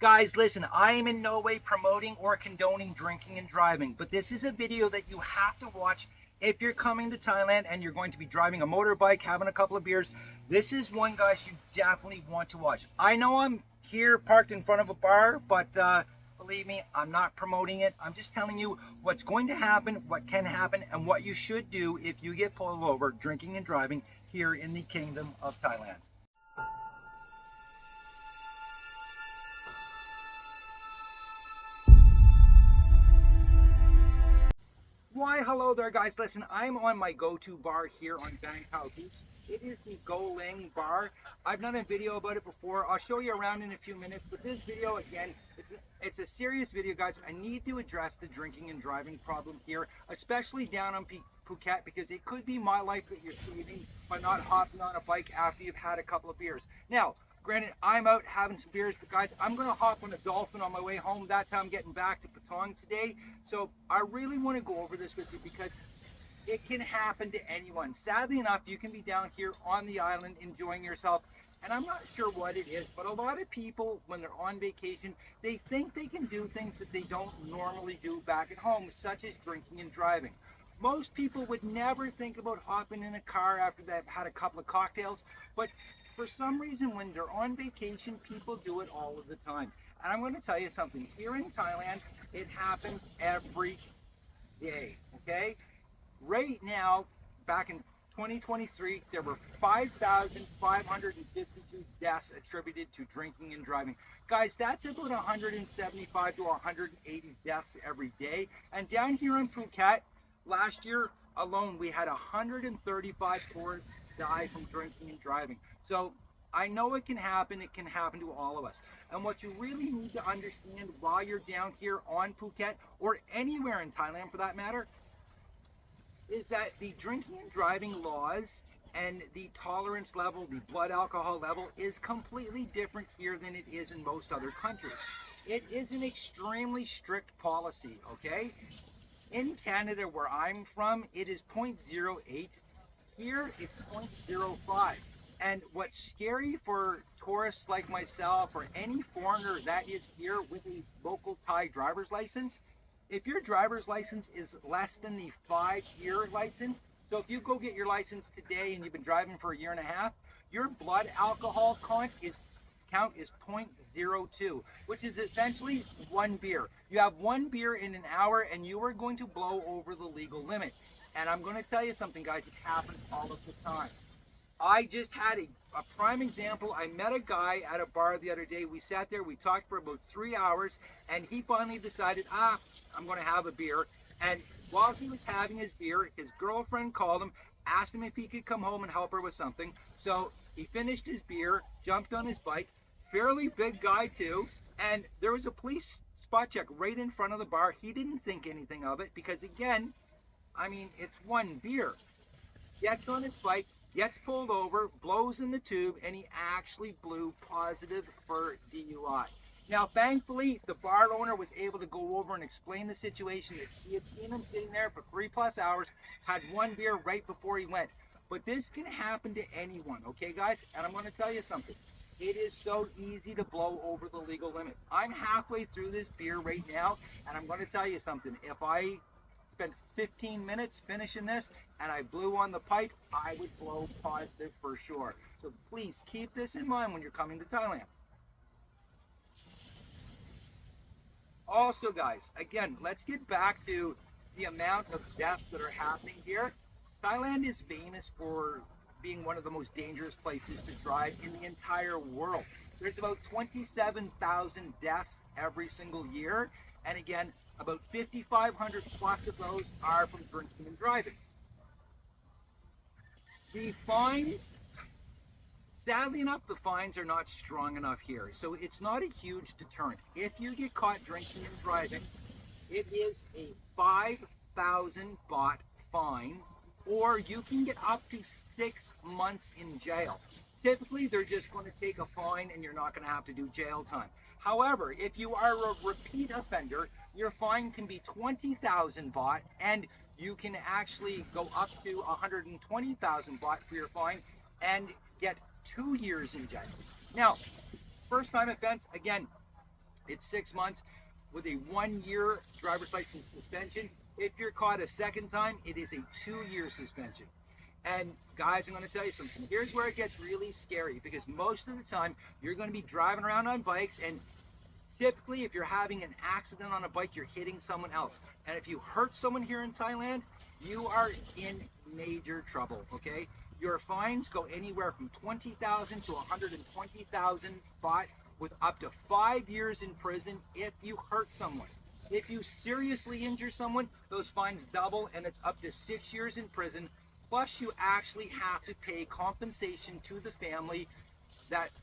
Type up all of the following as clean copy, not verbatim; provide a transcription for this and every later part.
Guys, listen, I am in no way promoting or condoning drinking and driving, but this is a video that you have to watch if you're coming to Thailand and you're going to be driving a motorbike, having a couple of beers. This is one, guys, you definitely want to watch. I know I'm here parked in front of a bar, but believe me, I'm not promoting it. I'm just telling you what's going to happen, what can happen, and what you should do if you get pulled over drinking and driving here in the Kingdom of Thailand. Why, hello there, guys. Listen, I'm on my go-to bar here on Bangkok Beach. It is the Go Ling Bar. I've done a video about it before. I'll show you around in a few minutes, but this video, again, it's a serious video, guys. I need to address the drinking and driving problem here, especially down on Phuket, because it could be my life that you're saving by not hopping on a bike after you've had a couple of beers. Now, granted, I'm out having some beers, but guys, I'm going to hop on a dolphin on my way home. That's how I'm getting back to Patong today. So I really want to go over this with you because it can happen to anyone. Sadly enough, you can be down here on the island enjoying yourself, and I'm not sure what it is, but a lot of people, when they're on vacation, they think they can do things that they don't normally do back at home, such as drinking and driving. Most people would never think about hopping in a car after they've had a couple of cocktails, but for some reason, when they're on vacation, people do it all of the time. And I'm going to tell you something. Here in Thailand, it happens every day, okay? Right now, back in 2023, there were 5,552 deaths attributed to drinking and driving. Guys, that's about 175 to 180 deaths every day. And down here in Phuket, last year alone, we had 135 tourists die from drinking and driving. So I know it can happen to all of us. And what you really need to understand while you're down here on Phuket, or anywhere in Thailand for that matter, is that the drinking and driving laws and the tolerance level, the blood alcohol level, is completely different here than it is in most other countries. It is an extremely strict policy, okay? In Canada, where I'm from, it is 0.08. Here, it's 0.05. And what's scary for tourists like myself or any foreigner that is here with a local Thai driver's license, if your driver's license is less than the 5-year license, so if you go get your license today and you've been driving for a year and a half, your blood alcohol count is 0.02, which is essentially one beer. You have one beer in an hour and you are going to blow over the legal limit. And I'm going to tell you something, guys, it happens all of the time. I just had a prime example. I met a guy at a bar the other day. We sat there, we talked for about 3 hours, and he finally decided, I'm going to have a beer. And while he was having his beer, his girlfriend called him, asked him if he could come home and help her with something. So he finished his beer, jumped on his bike, fairly big guy too, and there was a police spot check right in front of the bar. He didn't think anything of it because, again, I mean, it's one beer. Gets on his bike, gets pulled over, blows in the tube, and he actually blew positive for DUI. Now, thankfully, the bar owner was able to go over and explain the situation, that he had seen him sitting there for 3+ hours, had one beer right before he went. But this can happen to anyone, okay, guys? And I'm going to tell you something. It is so easy to blow over the legal limit. I'm halfway through this beer right now, and I'm going to tell you something. If I spent 15 minutes finishing this and I blew on the pipe, I would blow positive for sure. So please keep this in mind when you're coming to Thailand. Also, guys, again, let's get back to the amount of deaths that are happening here. Thailand is famous for being one of the most dangerous places to drive in the entire world. There's about 27,000 deaths every single year, and again, about 5,500 plus of those are from drinking and driving. The fines, sadly enough, the fines are not strong enough here, so it's not a huge deterrent. If you get caught drinking and driving, it is a 5,000 baht fine, or you can get up to 6 months in jail. Typically, they're just going to take a fine and you're not going to have to do jail time. However, if you are a repeat offender, your fine can be 20,000 baht, and you can actually go up to 120,000 baht for your fine and get 2 years in jail. Now, first time offense, again, It's 6 months with a 1-year driver's license suspension. If you're caught a second time, it is a 2-year suspension. And guys, I'm going to tell you something. Here's where it gets really scary, because most of the time you're going to be driving around on bikes, and typically if you're having an accident on a bike, you're hitting someone else. And if you hurt someone here in Thailand, you are in major trouble, okay? Your fines go anywhere from 20,000 to 120,000 baht, with up to 5 years in prison if you hurt someone. If you seriously injure someone, those fines double, and it's up to 6 years in prison. Plus, you actually have to pay compensation to the family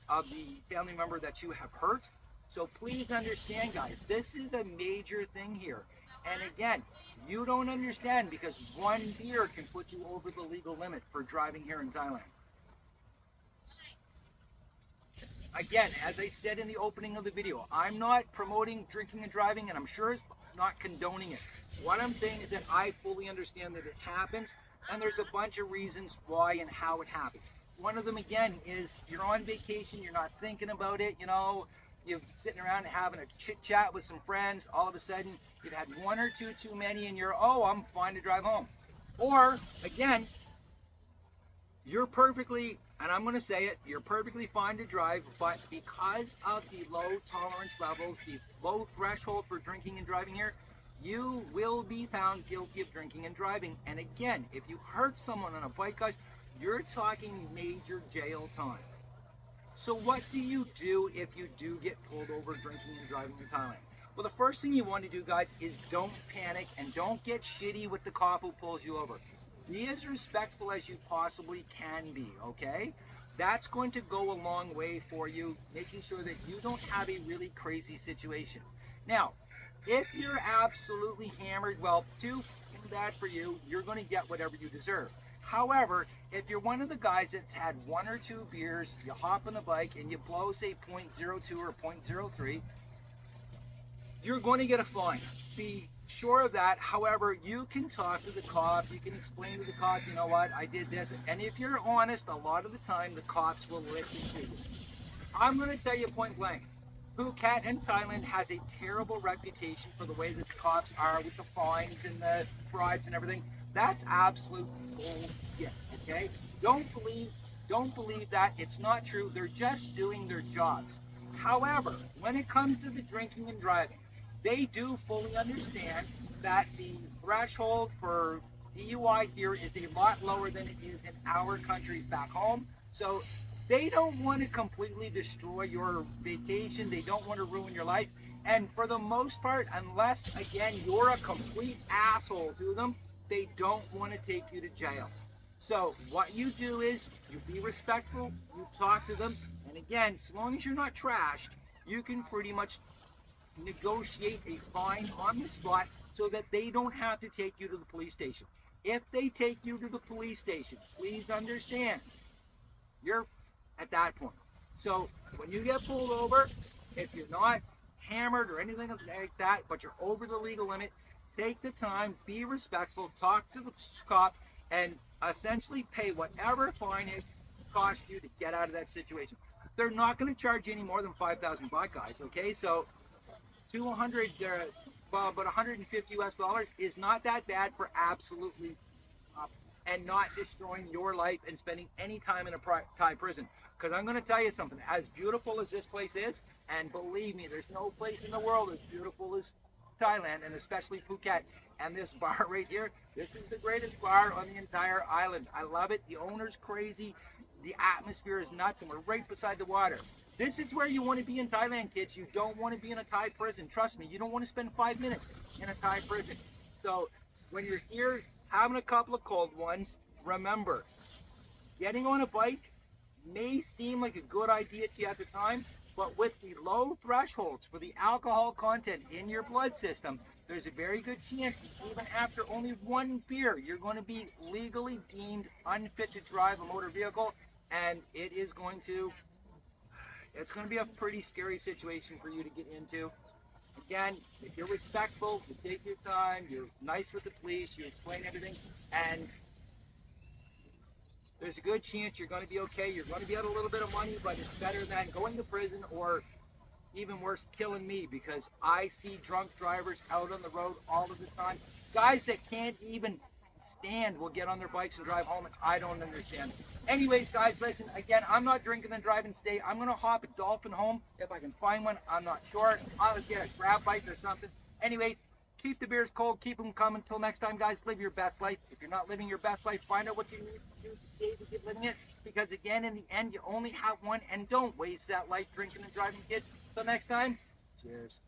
of the family member that you have hurt. So please understand, guys, this is a major thing here. And again, you don't understand, because one beer can put you over the legal limit for driving here in Thailand. Again, as I said in the opening of the video, I'm not promoting drinking and driving, and I'm sure it's not condoning it. What I'm saying is that I fully understand that it happens, and there's a bunch of reasons why and how it happens. One of them, again, is you're on vacation, you're not thinking about it, you know, you're sitting around having a chit chat with some friends, all of a sudden you've had one or two too many, and you're, oh, I'm fine to drive home. Or, again, you're perfectly, and I'm going to say it, you're perfectly fine to drive, but because of the low tolerance levels, the low threshold for drinking and driving here, you will be found guilty of drinking and driving. And again, if you hurt someone on a bike, guys, you're talking major jail time. So what do you do if you do get pulled over drinking and driving in Thailand? Well, the first thing you want to do, guys, is don't panic and don't get shitty with the cop who pulls you over. Be as respectful as you possibly can be, okay? That's going to go a long way for you, making sure that you don't have a really crazy situation. Now, if you're absolutely hammered, well, too bad for you, you're going to get whatever you deserve. However, if you're one of the guys that's had 1 or 2 beers, you hop on the bike and you blow, say, 0.02 or 0.03, you're going to get a fine. Be sure of that. However, you can talk to the cop, you can explain to the cop, you know what, I did this. And if you're honest, a lot of the time the cops will listen to you. I'm going to tell you point blank, Phuket and Thailand has a terrible reputation for the way that the cops are with the fines and the bribes and everything. That's absolute bullshit, okay? Don't believe that. It's not true. They're just doing their jobs. However, when it comes to the drinking and driving, they do fully understand that the threshold for DUI here is a lot lower than it is in our countries back home. So they don't want to completely destroy your vacation. They don't want to ruin your life. And for the most part, unless, again, you're a complete asshole to them, they don't want to take you to jail. So what you do is you be respectful, you talk to them, and again, as long as you're not trashed, you can pretty much negotiate a fine on the spot so that they don't have to take you to the police station. If they take you to the police station, please understand, you're at that point. So when you get pulled over, if you're not hammered or anything like that, but you're over the legal limit, take the time, be respectful, talk to the cop, and essentially pay whatever fine it cost you to get out of that situation. They're not going to charge you any more than 5,000 baht, guys, okay? So 200, about 150 US dollars is not that bad for absolutely and not destroying your life and spending any time in a Thai prison. Because I'm going to tell you something, as beautiful as this place is, and believe me, there's no place in the world as beautiful as Thailand, and especially Phuket. And this bar right here, this is the greatest bar on the entire island. I love it. The owner's crazy. The atmosphere is nuts, and we're right beside the water. This is where you want to be in Thailand, kids. You don't want to be in a Thai prison. Trust me, you don't want to spend 5 minutes in a Thai prison. So when you're here having a couple of cold ones, remember, getting on a bike may seem like a good idea to you at the time, but with the low thresholds for the alcohol content in your blood system, there's a very good chance that even after only 1 beer, you're going to be legally deemed unfit to drive a motor vehicle, and it's going to be a pretty scary situation for you to get into. Again, if you're respectful, you take your time, you're nice with the police, you explain everything, and there's a good chance you're going to be okay. You're going to be out a little bit of money, but it's better than going to prison or even worse, killing me, because I see drunk drivers out on the road all of the time. Guys that can't even stand will get on their bikes and drive home, and I don't understand it. Anyways, guys, listen, again, I'm not drinking and driving today. I'm going to hop a Dolphin home if I can find one. I'm not sure. I'll get a grab bike or something. Anyways, keep the beers cold. Keep them coming. Until next time, guys, live your best life. If you're not living your best life, find out what you need to do today to get living it. Because, again, in the end, you only have one. And don't waste that life drinking and driving, kids. Until next time, cheers.